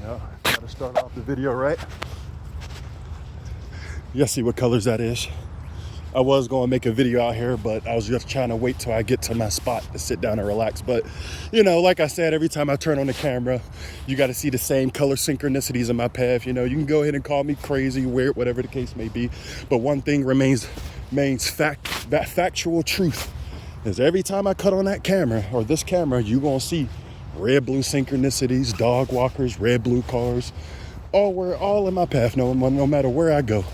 Yeah, gotta start off the video right. You see what colors that is. I was going to make a video out here, but I was just trying to wait till I get to my spot to sit down and relax. But, you know, like I said, every time I turn on the camera, you got to see the same color synchronicities in my path. You know, you can go ahead and call me crazy, weird, whatever the case may be. But one thing remains factual truth is every time I cut on that camera or this camera, you going to see red, blue synchronicities, dog walkers, red, blue cars, all in my path, no matter where I go.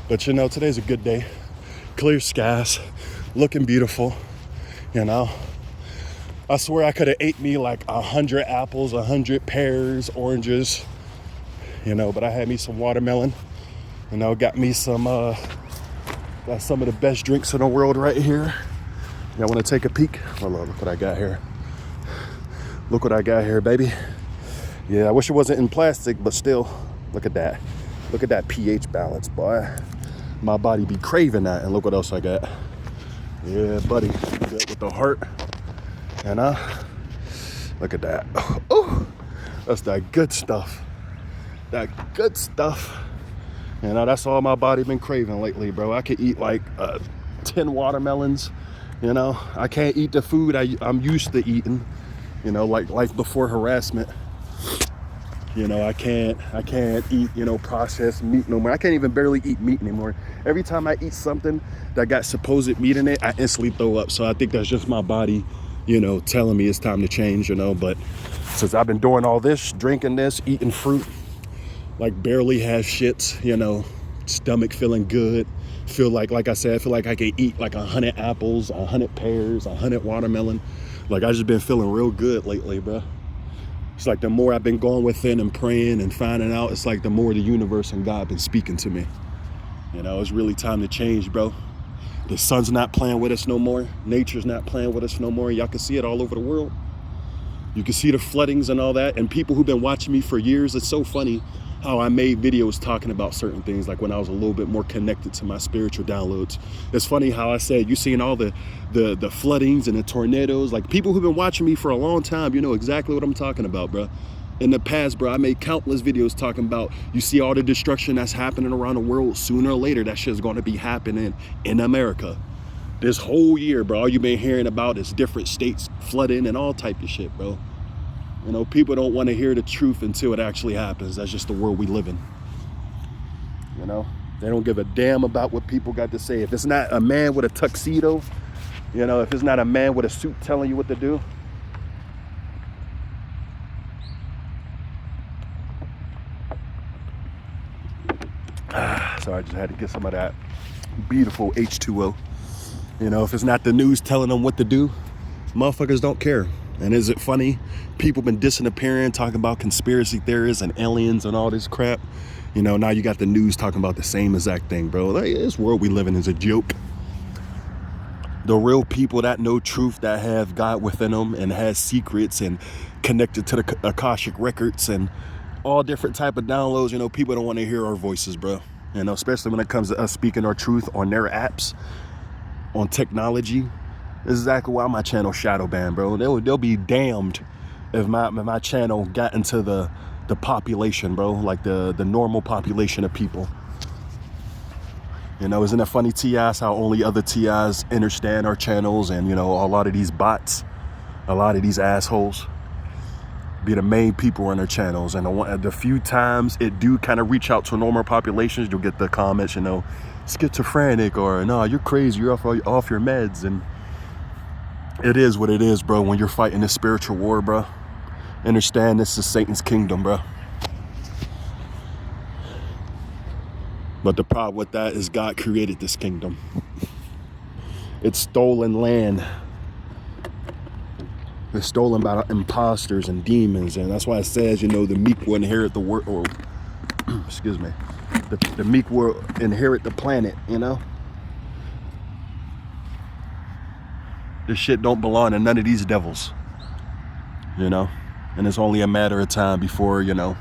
But, you know, today's a good day. Clear skies, looking beautiful, you know. I swear I could have ate me like 100 apples, 100 pears, oranges, you know, but I had me some watermelon, you know, got me some of the best drinks in the world right here. Y'all want to take a peek? Oh, look what I got here. Look what I got here, baby. Yeah, I wish it wasn't in plastic, but still, look at that. Look at that pH balance, boy. My body be craving that. And look what else I got. Yeah, buddy. Good with the heart. And look at that. Oh, that's that good stuff. That good stuff. You know, that's all my body been craving lately, bro. I could eat like 10 watermelons. You know, I can't eat the food I'm used to eating. You know, like life before harassment. You know, I can't eat, you know, processed meat no more. I can't even barely eat meat anymore. Every time I eat something that got supposed meat in it, I instantly throw up. So I think that's just my body, you know, telling me it's time to change, you know. But since I've been doing all this, drinking this, eating fruit, like barely have shits, you know, stomach feeling good. Feel like I said, I feel like I can eat like 100 apples, 100 pears, 100 watermelon. Like I just been feeling real good lately, bro. It's like the more I've been going within and praying and finding out, it's like the more the universe and God been speaking to me. You know, it's really time to change, bro. The sun's not playing with us no more. Nature's not playing with us no more. Y'all can see it all over the world. You can see the floodings and all that. And people who've been watching me for years, it's so funny how I made videos talking about certain things, like when I was a little bit more connected to my spiritual downloads. It's funny how I said, you seen all the floodings and the tornadoes, like people who've been watching me for a long time, you know exactly what I'm talking about, bro. In the past, bro, I made countless videos talking about, you see all the destruction that's happening around the world, sooner or later, that shit's gonna be happening in America. This whole year, bro, all you've been hearing about is different states flooding and all type of shit, bro. You know, people don't want to hear the truth until it actually happens. That's just the world we live in. You know, they don't give a damn about what people got to say. If it's not a man with a tuxedo, you know, if it's not a man with a suit telling you what to do. So I just had to get some of that beautiful H2O. You know, if it's not the news telling them what to do, motherfuckers don't care. And is it funny? People been disappearing, talking about conspiracy theories and aliens and all this crap. You know, now you got the news talking about the same exact thing, bro. Like, this world we live in is a joke. The real people that know truth, that have God within them and has secrets and connected to the Akashic records and all different type of downloads, you know, people don't want to hear our voices, bro. You know, especially when it comes to us speaking our truth on their apps, on technology. This is exactly why my channel shadow banned, bro. They'll be damned if my channel got into the population, bro, like the normal population of people. You know, isn't it funny, TIs, how only other TIs understand our channels, and, you know, a lot of these bots, a lot of these assholes be the main people on their channels. And the few times it do kind of reach out to normal populations, you'll get the comments, you know, schizophrenic, or no, you're crazy, you're off your meds. And it is what it is, bro. When you're fighting this spiritual war, bro, understand this is Satan's kingdom, bro. But the problem with that is God created this kingdom. It's stolen land. It's stolen by imposters and demons. And that's why it says, you know, the meek will inherit the world, or excuse me, the meek will inherit the planet, you know. This shit don't belong to none of these devils, you know. And it's only a matter of time before, you know,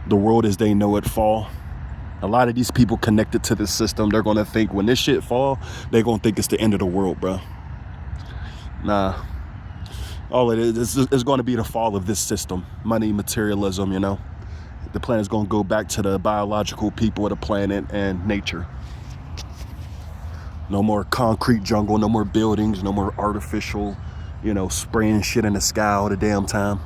the world as they know it fall. A lot of these people connected to this system, they're going to think when this shit fall, they're going to think it's the end of the world, bro. Nah. All it is going to be the fall of this system. Money, materialism, you know. The planet's going to go back to the biological people of the planet and nature. No more concrete jungle, no more buildings, no more artificial, spraying shit in the sky all the damn time.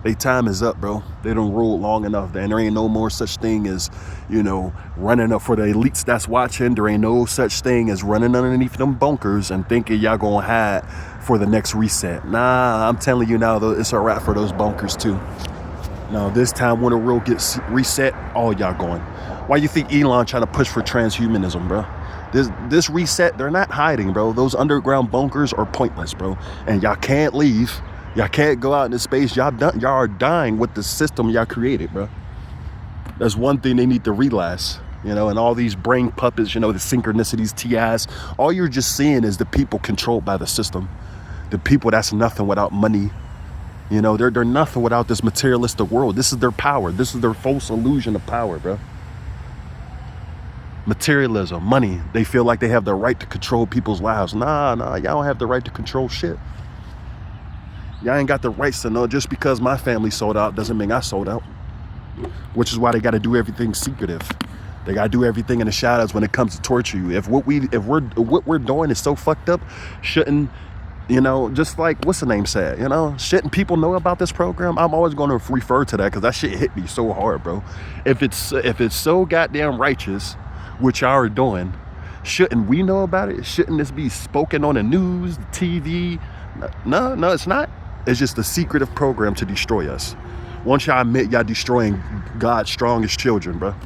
Their time is up, bro. They done ruled long enough, and there ain't no more such thing as, running up for the elites that's watching. There ain't no such thing as running underneath them bunkers and thinking y'all gonna hide for the next reset. Nah, I'm telling you now, though, it's a wrap for those bunkers too. Now, this time when the world gets reset, all y'all going. Why you think Elon trying to push for transhumanism, bro? This reset, they're not hiding, bro. Those underground bunkers are pointless, bro. And y'all can't leave. Y'all can't go out into space. Y'all are dying with the system y'all created, bro. That's one thing they need to realize, and all these brain puppets, the synchronicities, TIs, all you're just seeing is the people controlled by the system. The people that's nothing without money. They're nothing without this materialistic world. This is their power. This is their false illusion of power, bro. Materialism, money. They feel like they have the right to control people's lives. Nah, y'all don't have the right to control shit. Y'all ain't got the rights to know. Just because my family sold out doesn't mean I sold out. Which is why they got to do everything secretive. They got to do everything in the shadows when it comes to torture you. If what we're doing is so fucked up, shouldn't, just like what's the name said, shouldn't people know about this program? I'm always going to refer to that because that shit hit me so hard, bro. If it's so goddamn righteous, what y'all are doing, shouldn't we know about it? Shouldn't this be spoken on the news, the TV? No, it's not. It's just a secretive program to destroy us. Once y'all admit y'all destroying God's strongest children, bro.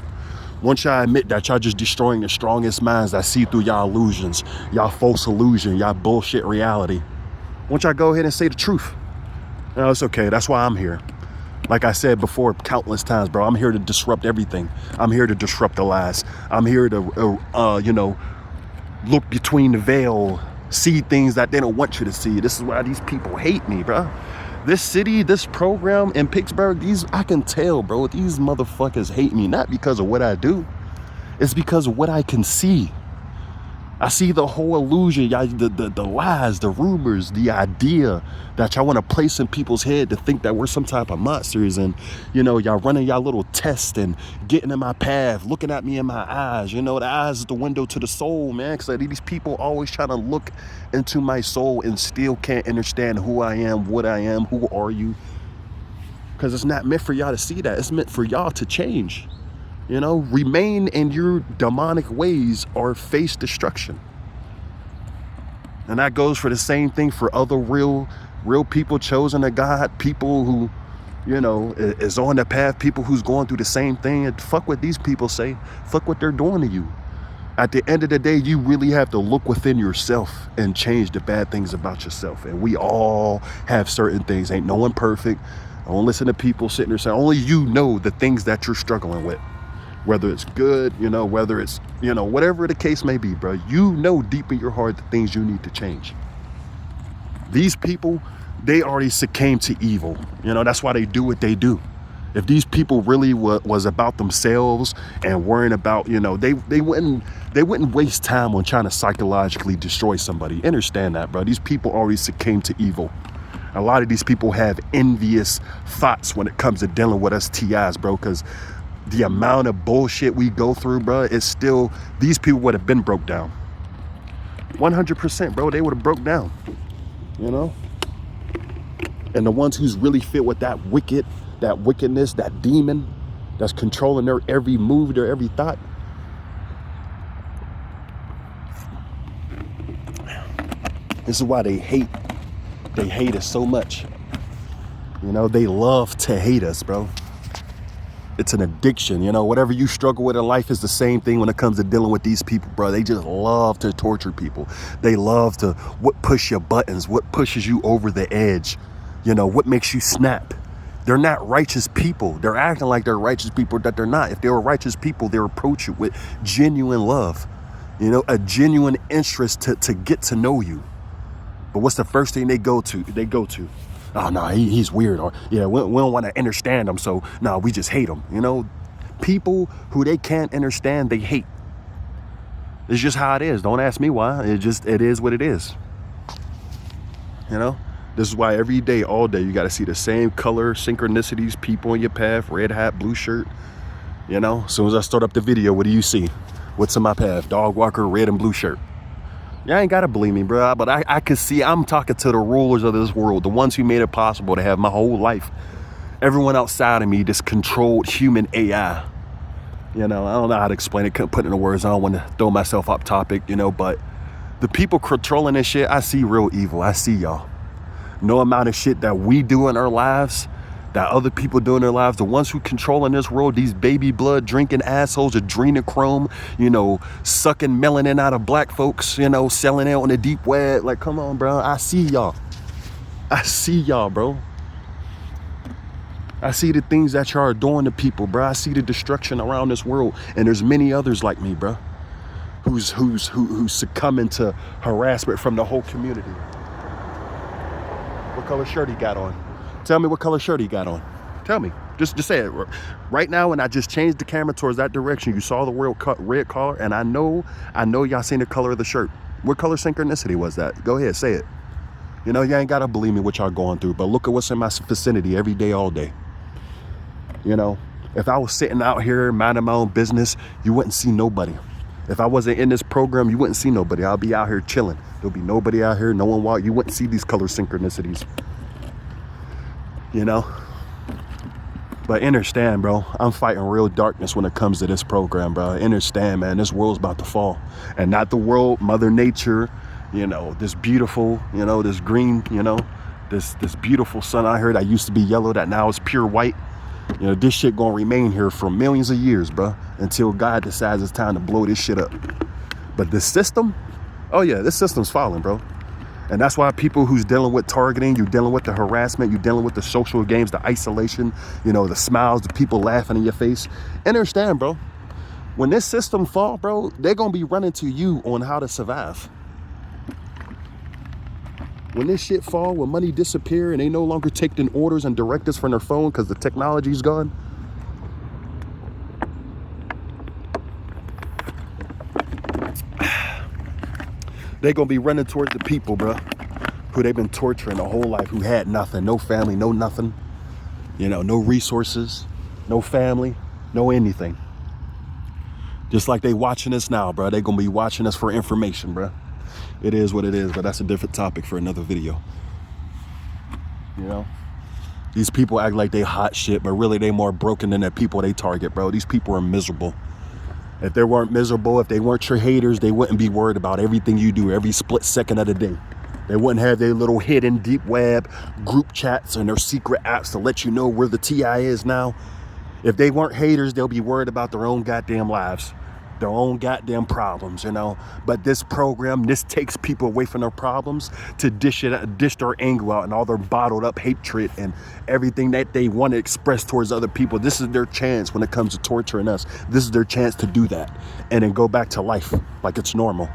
Once y'all admit that y'all just destroying the strongest minds that see through y'all illusions, y'all false illusion, y'all bullshit reality. Once y'all go ahead and say the truth. No, it's okay. That's why I'm here. Like I said before countless times, bro, I'm here to disrupt everything. I'm here to disrupt the lies. I'm here to, look between the veil, see things that they don't want you to see. This is why these people hate me, bro. This city, this program in Pittsburgh, I can tell, bro, these motherfuckers hate me, not because of what I do. It's because of what I can see. I see the whole illusion, y'all, the lies, the rumors, the idea that y'all want to place in people's head to think that we're some type of monsters, and y'all running y'all little tests and getting in my path, looking at me in my eyes. The eyes is the window to the soul, man. Because these people always trying to look into my soul and still can't understand who I am, what I am, who are you? Because it's not meant for y'all to see that. It's meant for y'all to change. Remain in your demonic ways or face destruction. And that goes for the same thing for other real people chosen of God, people who, is on the path, people who's going through the same thing. And fuck what these people say. Fuck what they're doing to you. At the end of the day, you really have to look within yourself and change the bad things about yourself. And we all have certain things. Ain't no one perfect. Don't listen to people sitting there saying, only you know the things that you're struggling with. Whether it's good, whether it's, whatever the case may be, bro, deep in your heart the things you need to change. These people, they already succumbed to evil. That's why they do what they do. If these people really was about themselves and worrying about, they wouldn't waste time on trying to psychologically destroy somebody. Understand that, bro. These people already succumbed to evil. A lot of these people have envious thoughts when it comes to dealing with us TIs, bro, because the amount of bullshit we go through, bro, it's still, these people would have been broke down. 100%, bro, they would have broke down, And the ones who's really fit with that wickedness, that demon that's controlling their every move, their every thought. This is why they hate us so much. They love to hate us, bro. It's an addiction, whatever you struggle with in life is the same thing when it comes to dealing with these people, bro. They just love to torture people. They love to push your buttons, what pushes you over the edge, what makes you snap. They're not righteous people. They're acting like they're righteous people that they're not. If they were righteous people, they approach you with genuine love, a genuine interest to get to know you. But what's the first thing they go to? Oh, no, he's weird. Or, we don't want to understand him. So, no, we just hate him. People who they can't understand, they hate. It's just how it is. Don't ask me why. It is what it is. This is why every day, all day, you got to see the same color, synchronicities, people in your path, red hat, blue shirt. You know, as soon as I start up the video, what do you see? What's in my path? Dog walker, red and blue shirt. Y'all ain't got to believe me, bro. But I can see, I'm talking to the rulers of this world, the ones who made it possible to have my whole life. Everyone outside of me, this controlled human AI. You know, I don't know how to explain it, couldn't put it into words. I don't want to throw myself off topic, you know, but the people controlling this shit, I see real evil. I see y'all. No amount of shit that we do in our lives, that other people do in their lives, the ones who controlling this world, these baby blood drinking assholes, adrenochrome, you know, sucking melanin out of black folks, you know, selling it on the deep web. Like, come on, bro. I see y'all. I see y'all, bro. I see the things that y'all are doing to people, bro. I see the destruction around this world. And there's many others like me, bro, who's succumbing to harassment from the whole community. What color shirt he got on? Tell me what color shirt he got on. Tell me. Just say it. Right now, when I just changed the camera towards that direction, you saw the red color, and I know y'all seen the color of the shirt. What color synchronicity was that? Go ahead, say it. You know, you ain't got to believe me what y'all going through, but look at what's in my vicinity every day, all day. You know, if I was sitting out here minding my own business, you wouldn't see nobody. If I wasn't in this program, you wouldn't see nobody. I'll be out here chilling. There'll be nobody out here, no one walk. You wouldn't see these color synchronicities. You know? But understand, bro, I'm fighting real darkness when it comes to this program, bro. Understand, man, this world's about to fall. And not the world, Mother Nature, you know, this beautiful, you know, this green, you know, this beautiful sun out here that used to be yellow that now is pure white. You know, this shit gonna remain here for millions of years, bro, until God decides it's time to blow this shit up. But the system, oh yeah, this system's falling, bro. And that's why people who's dealing with targeting, you're dealing with the harassment, you're dealing with the social games, the isolation, you know, the smiles, the people laughing in your face. Understand, bro, when this system fall, bro, they're gonna be running to you on how to survive. When this shit fall, when money disappear and they no longer taking orders and directives from their phone because the technology's gone, they're going to be running towards the people, bro, who they've been torturing their whole life, who had nothing, no family, no nothing, you know, no resources, no family, no anything. Just like they watching us now, bro. They're going to be watching us for information, bro. It is what it is, but that's a different topic for another video. You know, these people act like they hot shit, but really they more broken than the people they target, bro. These people are miserable. If they weren't miserable, if they weren't your haters, they wouldn't be worried about everything you do every split second of the day. They wouldn't have their little hidden deep web group chats and their secret apps to let you know where the TI is now. If they weren't haters, they'll be worried about their own goddamn lives, their own goddamn problems, you know. But this program, this takes people away from their problems to dish their anger out and all their bottled up hatred and everything that they want to express towards other people. This is their chance when it comes to torturing us. This is their chance to do that and then go back to life like it's normal.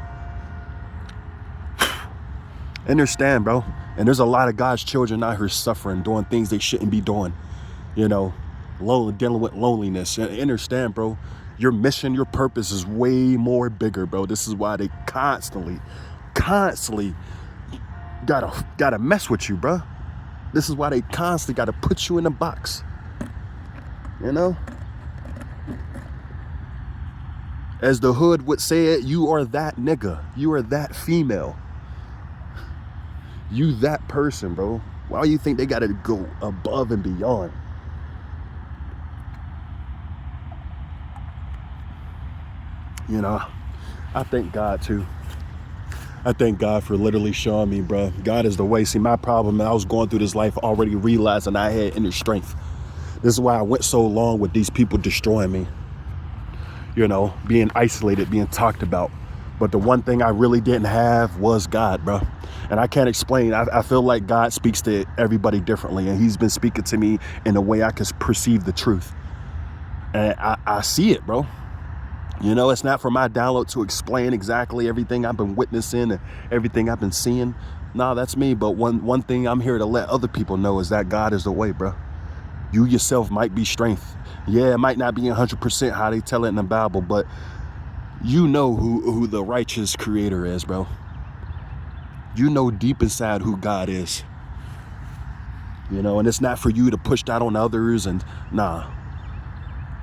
Understand, bro? And there's a lot of God's children out here suffering, doing things they shouldn't be doing, you know, dealing with loneliness. And understand, bro, your mission, your purpose is way more bigger, bro. This is why they constantly gotta mess with you, bro. This is why they constantly gotta put you in a box. You know? As the hood would say it, you are that nigga. You are that female. You that person, bro. Why do you think they gotta go above and beyond? You know, I thank God too. I thank God for literally showing me, bro. God is the way. See, my problem, I was going through this life already realizing I had inner strength. This is why I went so long with these people destroying me. You know, being isolated, being talked about. But the one thing I really didn't have was God, bro. And I can't explain. I feel like God speaks to everybody differently. And he's been speaking to me in a way I can perceive the truth. And I see it, bro. You know, it's not for my download to explain exactly everything I've been witnessing and everything I've been seeing. No, that's me. But one thing I'm here to let other people know is that God is the way, bro. You yourself might be strength. Yeah, it might not be 100% how they tell it in the Bible, but you know who the righteous creator is, bro. You know deep inside who God is. And it's not for you to push that on others. And nah,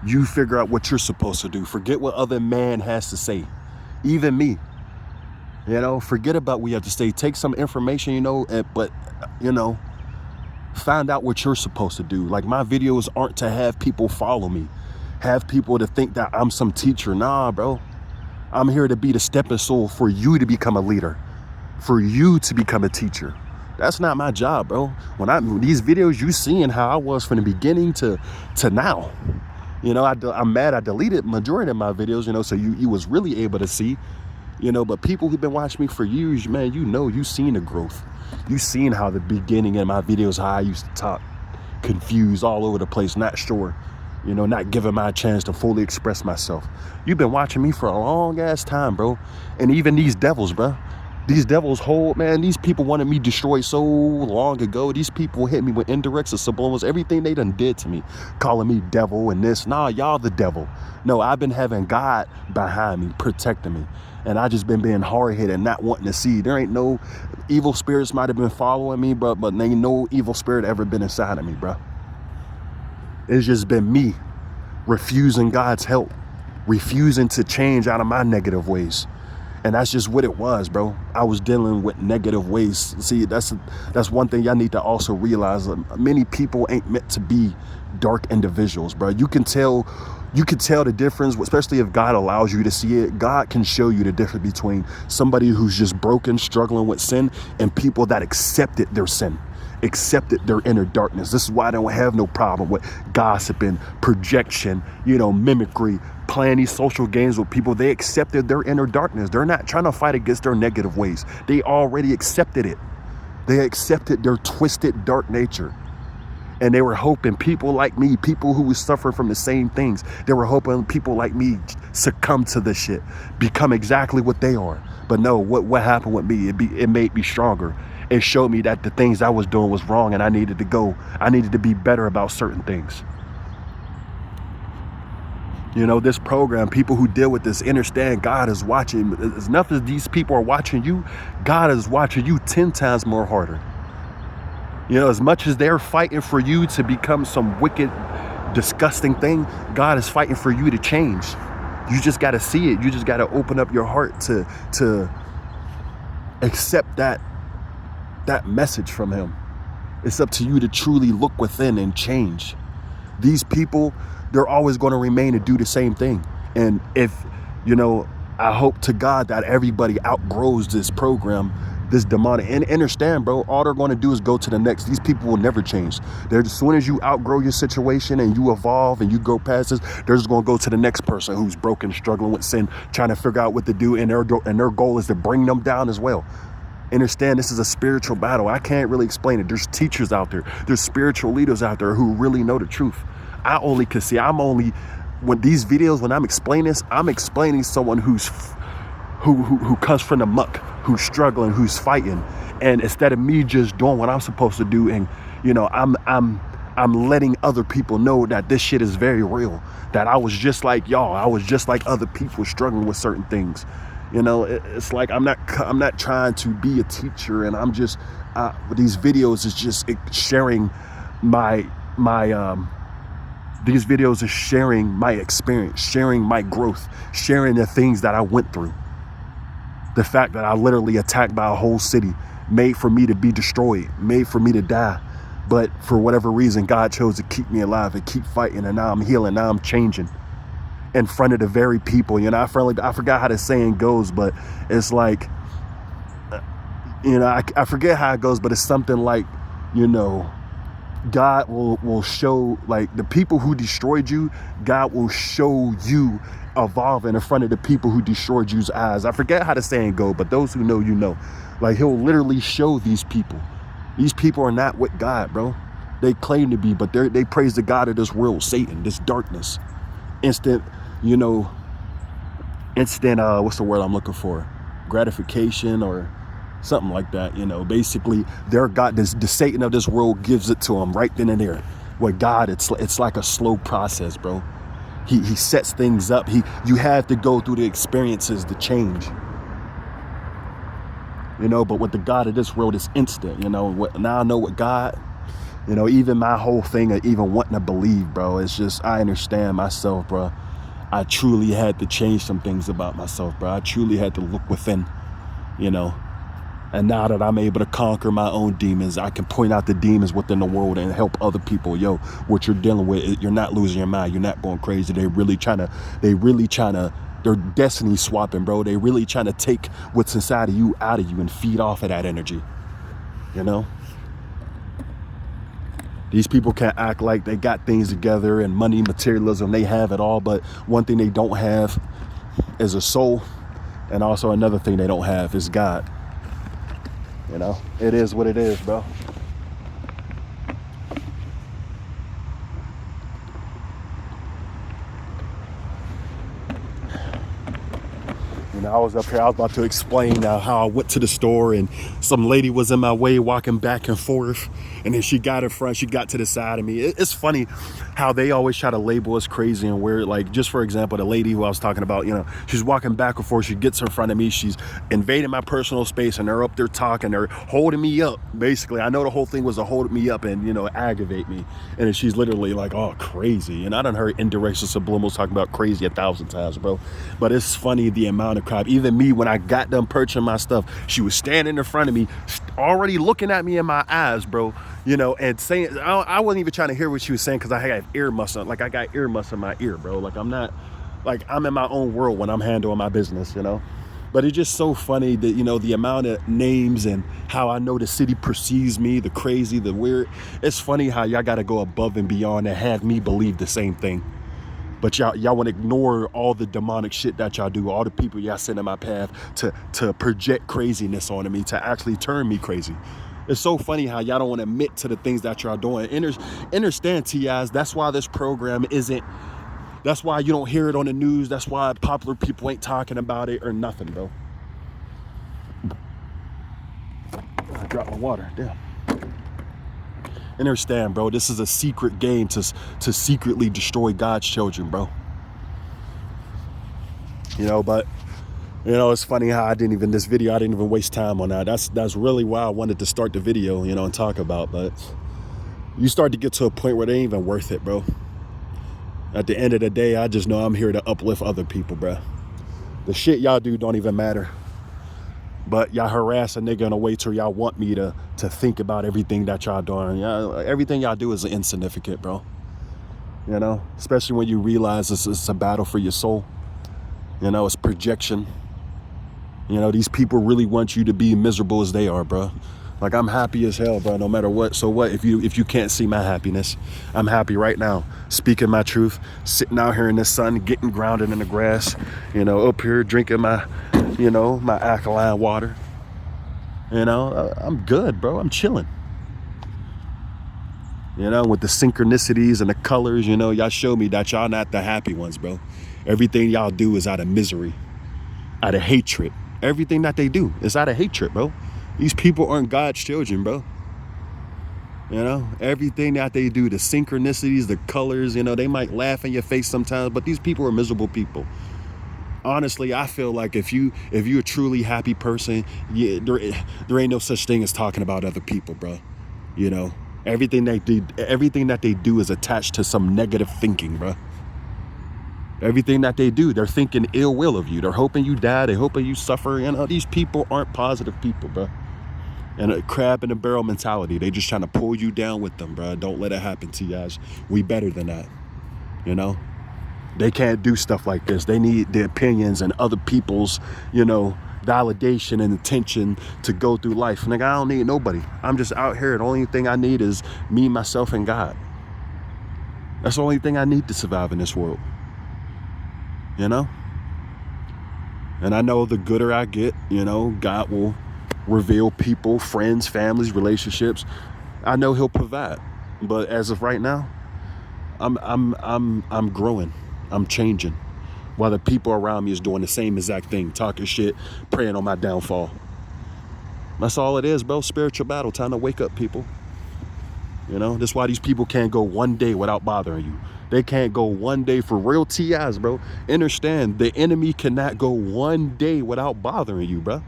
you figure out what you're supposed to do. Forget what other man has to say. Even me, forget about what you have to say. Take some information, but, find out what you're supposed to do. Like, my videos aren't to have people follow me, have people to think that I'm some teacher. Nah, bro. I'm here to be the stepping stone for you to become a leader, for you to become a teacher. That's not my job, bro. When these videos, you seeing how I was from the beginning to now. I'm mad I deleted majority of my videos, so you was really able to see, but people who've been watching me for years, man, you seen the growth. You seen how the beginning in my videos, how I used to talk confused all over the place, not sure, not giving my chance to fully express myself. You've been watching me for a long ass time, bro. And even these devils, bro. These devils these people wanted me destroyed so long ago. These people hit me with indirects and subliminals, everything they done did to me, calling me devil and this. Nah, y'all the devil. No, I've been having God behind me, protecting me. And I just been being hard-headed and not wanting to see. There ain't no evil spirits might have been following me, bro, but ain't no evil spirit ever been inside of me, bro. It's just been me refusing God's help, refusing to change out of my negative ways. And that's just what it was, bro. I was dealing with negative ways. See, that's one thing y'all need to also realize. Many people ain't meant to be dark individuals, bro. You can tell the difference, especially if God allows you to see it. God can show you the difference between somebody who's just broken, struggling with sin, and people that accepted their sin, accepted their inner darkness. This is why I don't have no problem with gossiping, projection, mimicry, playing these social games with people. They accepted their inner darkness. They're not trying to fight against their negative ways. They already accepted it. They accepted their twisted, dark nature. And they were hoping people like me, people who was suffering from the same things, they were hoping people like me succumb to this shit, become exactly what they are. But no, what happened with me, it made me stronger. It showed me that the things I was doing was wrong and I needed to be better about certain things. This program, people who deal with this understand God is watching. As enough as these people are watching you, God is watching you 10 times more harder. As much as they're fighting for you to become some wicked, disgusting thing, God is fighting for you to change. You just got to see it. You just got to open up your heart to accept that message from him. It's up to you to truly look within and change. These people, they're always going to remain and do the same thing. And if, I hope to God that everybody outgrows this program, this demonic, and understand, bro, all they're going to do is go to the next. These people will never change. As soon as you outgrow your situation and you evolve and you go past this, they're just going to go to the next person who's broken, struggling with sin, trying to figure out what to do. And their goal is to bring them down as well. Understand, this is a spiritual battle. I can't really explain it. There's teachers out there. There's spiritual leaders out there who really know the truth. I only can see. When these videos, when I'm explaining this, I'm explaining someone who comes from the muck, who's struggling, who's fighting. And instead of me just doing what I'm supposed to do, and I'm letting other people know that this shit is very real. That I was just like y'all. I was just like other people struggling with certain things. It's like I'm not trying to be a teacher, and I'm just these videos is just sharing these videos is sharing my experience, sharing my growth, sharing the things that I went through. The fact that I literally attacked by a whole city, made for me to be destroyed, made for me to die. But for whatever reason, God chose to keep me alive and keep fighting. And now I'm healing. Now I'm changing in front of the very people. I forgot how the saying goes, but it's like, I forget how it goes, but it's something like, God will show, like, the people who destroyed you, God will show you evolving in front of the people who destroyed you's eyes. I forget how the saying go, but those who know, like, he'll literally show these people. These people are not with God, bro. They claim to be, but they praise the God of this world, Satan, this darkness. Instant, what's the word I'm looking for? Gratification or something like that, basically their God, the Satan of this world gives it to them right then and there. With God, it's like a slow process, bro. He sets things up. You have to go through the experiences to change. But with the God of this world, it's instant. Now I know with God, You know, even my whole thing of even wanting to believe, bro, it's just, I understand myself, bro. I truly had to change some things about myself, bro. I truly had to look within, you know. And now that I'm able to conquer my own demons, I can point out the demons within the world and help other people. Yo, what you're dealing with, you're not losing your mind. You're not going crazy. They're destiny swapping, bro. They really trying to take what's inside of you out of you and feed off of that energy, you know? These people can't act like they got things together and money, materialism, they have it all. But one thing they don't have is a soul. And also another thing they don't have is God. You know, it is what it is, bro. You know, I was up here, I was about to explain how I went to the store and some lady was in my way walking back and forth. And then she got in front, she got to the side of me. It's funny how they always try to label us crazy and weird. Like, just for example, the lady who I was talking about, you know, she's walking back and forth, she gets in front of me, she's invading my personal space and they're up there talking, they're holding me up. Basically, I know the whole thing was to hold me up and, you know, aggravate me. And then she's literally like, oh, crazy. And I done heard indirect subliminals talking about crazy 1,000 times, bro. But it's funny the amount of crap. Even me, when I got done purchasing my stuff, she was standing in front of me, already looking at me in my eyes, bro. You know, and saying, I wasn't even trying to hear what she was saying because I had ear muffs on. Like, I got ear muffs in my ear, bro. Like, I'm not, like, I'm in my own world when I'm handling my business, you know. But it's just so funny that, you know, the amount of names and how I know the city perceives me, the crazy, the weird. It's funny how y'all got to go above and beyond and have me believe the same thing. But y'all want to ignore all the demonic shit that y'all do, all the people y'all send in my path to project craziness onto me, to actually turn me crazy. It's so funny how y'all don't want to admit to the things that y'all doing. Understand, TIs, that's why this program isn't, that's why you don't hear it on the news. That's why popular people ain't talking about it or nothing, bro. I dropped my water, damn. Understand, bro, this is a secret game to secretly destroy God's children, bro. You know, but, you know, it's funny how I didn't even waste time on that. That's really why I wanted to start the video, you know, and talk about. But you start to get to a point where they ain't even worth it, bro. At the end of the day, I just know I'm here to uplift other people, bro. The shit y'all do don't even matter. But y'all harass a nigga in a way to y'all want me to think about everything that y'all doing. Everything y'all do is insignificant, bro. You know, especially when you realize it's a battle for your soul. You know, it's projection. You know, these people really want you to be miserable as they are, bro. Like, I'm happy as hell, bro, no matter what. So what if you can't see my happiness? I'm happy right now, speaking my truth, sitting out here in the sun, getting grounded in the grass, you know, up here drinking my, you know, my alkaline water. You know, I'm good, bro. I'm chilling. You know, with the synchronicities and the colors, you know, y'all show me that y'all not the happy ones, bro. Everything y'all do is out of misery, out of hatred. Everything that they do is out of hatred, bro. These people aren't God's children, bro. You know, everything that they do, the synchronicities, the colors, you know, they might laugh in your face sometimes, but these people are miserable people. Honestly, I feel like if you're a truly happy person, there ain't no such thing as talking about other people, bro. You know, everything that they do is attached to some negative thinking, bro. Everything that they do, they're thinking ill will of you. They're hoping you die. They're hoping you suffer. You know, these people aren't positive people, bro. And a crab in a barrel mentality. They just trying to pull you down with them, bro. Don't let it happen to you guys. We better than that, you know? They can't do stuff like this. They need the opinions and other people's, you know, validation and attention to go through life. Nigga, I don't need nobody. I'm just out here. The only thing I need is me, myself, and God. That's the only thing I need to survive in this world. You know? And I know the gooder I get, you know, God will reveal people, friends, families, relationships. I know he'll provide. But as of right now, I'm growing. I'm changing. While the people around me is doing the same exact thing, talking shit, praying on my downfall. That's all it is, bro. Spiritual battle. Time to wake up, people. You know, that's why these people can't go one day without bothering you. They can't go one day for real TIs, bro. Understand, the enemy cannot go one day without bothering you, bro.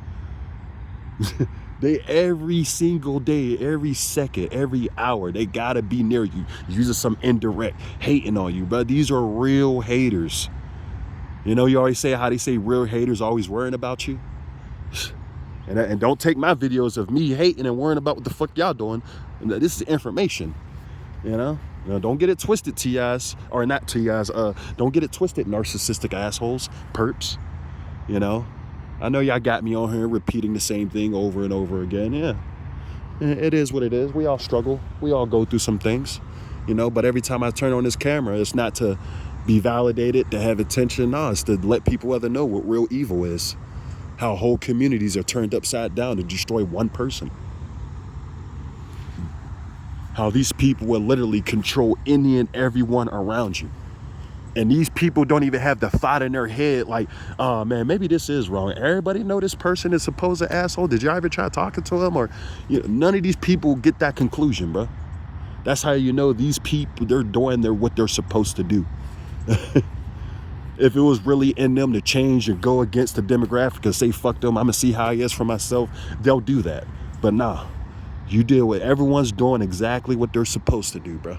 They every single day, every second, every hour, they gotta be near you, using some indirect hating on you, bro. These are real haters. You know, you always say how they say real haters always worrying about you. And don't take my videos of me hating and worrying about what the fuck y'all doing. This is information, you know? Don't get it twisted, TIs, or not TIs, don't get it twisted, narcissistic assholes, perps, you know? I know y'all got me on here repeating the same thing over and over again. Yeah, it is what it is. We all struggle. We all go through some things, you know, but every time I turn on this camera, it's not to be validated, to have attention. No, it's to let people other know what real evil is. How whole communities are turned upside down to destroy one person. How these people will literally control any and everyone around you. And these people don't even have the thought in their head like, oh man, maybe this is wrong. Everybody know this person is supposed to asshole. Did y'all ever try talking to him? Or, you know, none of these people get that conclusion, bro. That's how you know these people, they're doing what they're supposed to do. If it was really in them to change or go against the demographic and say, fuck them, I'm gonna see how he is for myself, they'll do that. But nah, you deal with everyone's doing exactly what they're supposed to do, bro.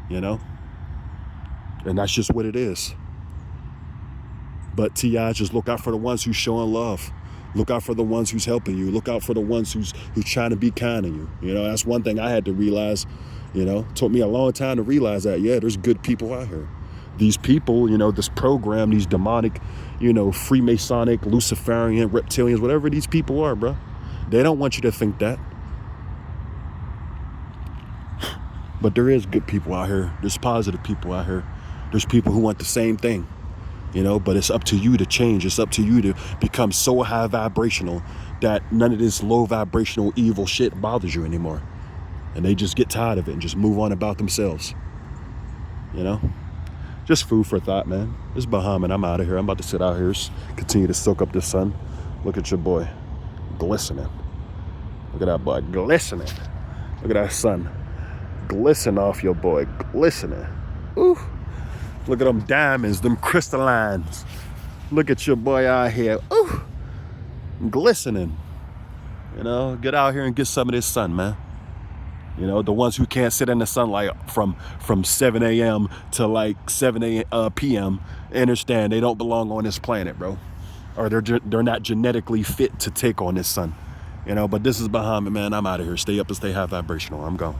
You know? And that's just what it is. But T.I., just look out for the ones who's showing love. Look out for the ones who's helping you. Look out for the ones who's trying to be kind to you. You know, that's one thing I had to realize, you know. It took me a long time to realize that, yeah, there's good people out here. These people, you know, this program, these demonic, you know, Freemasonic, Luciferian, reptilians, whatever these people are, bro. They don't want you to think that. But there is good people out here. There's positive people out here. There's people who want the same thing, you know, but it's up to you to change. It's up to you to become so high vibrational that none of this low vibrational evil shit bothers you anymore. And they just get tired of it and just move on about themselves, you know? Just food for thought, man. It's Bahamut. I'm out of here. I'm about to sit out here, continue to soak up the sun. Look at your boy, glistening. Look at that boy, glistening. Look at that sun, glisten off your boy, glistening. Ooh. Look at them diamonds, them crystallines. Look at your boy out here, ooh, glistening. You know, get out here and get some of this sun, man. You know, the ones who can't sit in the sunlight from 7 a.m. to like 7 p.m. understand they don't belong on this planet, bro. Or they're not genetically fit to take on this sun. You know, but this is Bahamut, man. I'm out of here. Stay up and stay high vibrational. I'm gone.